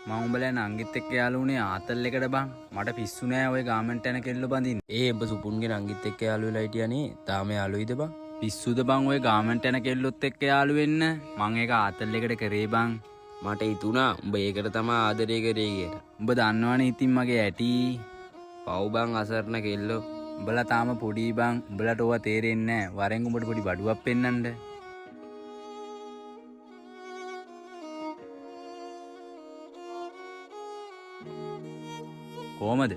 මම උඹලා නංගිත් එක්ක යාළු වුණේ ආතල් එකට බං. මට පිස්සු නෑ ඔය ගාමන්ට් යන කෙල්ල බඳින්න. ඔබ සුපුන්ගේ නංගිත් එක්ක යාළු වෙලා හිටියනේ. තාම යාළුයිද බං? පිස්සුද බං ඔය ගාමන්ට් යන කෙල්ලොත් එක්ක යාළු වෙන්න. මං ඒක ආතල් එකට කරේ බං. මට හිතුණා උඹ ඒකට තමයි ආදරය කරේ කියලා. උඹ දන්නවනේ ඉතින් මගේ ඇටි. පව් බං අසරණ කෙල්ලෝ. උඹලා තාම පොඩි බං. උඹලට ඕවා තේරෙන්නේ නෑ. වරෙන් උඹට පොඩි බඩුවක් පෙන්නන්න. කොහමද?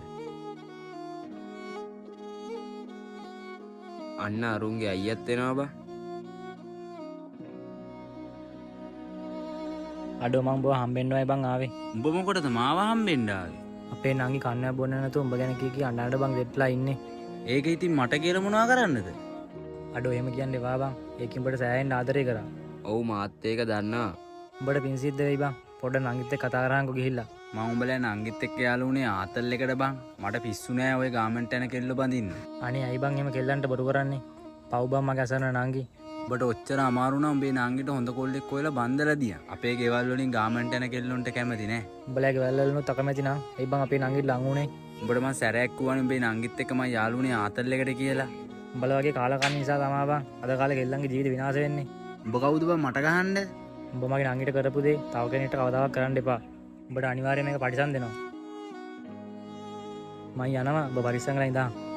අන්න අරුන්ගේ අයියත් වෙනවා බං. අඩෝ මං බෝ හම්බෙන්නවයි බං ආවේ. උඹ මොකටද මාව හම්බෙන්න ආවේ? අපේ නංගි කන්නයක් බොන්න නැතුව උඹ ගැන කී අඬන්න බං වෙట్లా ඉන්නේ. ඒක ඉතින් මට කියලා මොනවා කරන්නද? අඩෝ එහෙම කියන්න එපා බං. ඒකින් උඹට සෑහෙන්න ආදරය කරා. ඔව් මාත් ඒක දන්නවා. උඹට පින් සිද්ධ වෙයි බං. පොඩ්ඩ නංගිත් එක්ක කතා කරහන්කෝ ගිහිල්ලා. මම උඹලා නංගිත් එක්ක යාළු වුණේ ආතල් එකට බං. මට පිස්සු නෑ ඔය ගාමන්ට් යන කෙල්ල බඳින්න. අනේ අයි බං එහෙම කෙල්ලන්ට බොරු කරන්නේ. පව් බං මගේ අසරණ නංගි. උඹට ඔච්චර අමාරු නම් උඹේ නංගිට හොඳ කොල්ලෙක් හොයලා බන්දලා දියා. අපේ ගෙවල් වලින් ගාමන්ට් යන කෙල්ලොන්ට කැමති නෑ. උඹලගේ වැල්වලුත් අකමැති නම් අයි බං අපේ නංගිට ලං වුණේ. උඹට මං සැරයක් කිව්වනේ උඹේ නංගිත් එක්ක මං යාළු වුණේ ආතල් එකට කියලා. උඹලා වගේ කාලකන්ණි නිසා තමයි බං අද කාලේ කෙල්ලන්ගේ ජීවිත විනාශ වෙන්නේ. උඹ කවුද බං මට ගහන්න? උඹ මගේ නංගිට කරපු දේ තව කෙනෙක්ට කවදාවත් කරන්න එපා. උඹට අනිවාර්යයෙන් මේක පරිසම් දෙනවා. මම යනවා. ඔබ පරිස්සම් කරලා ඉඳන්.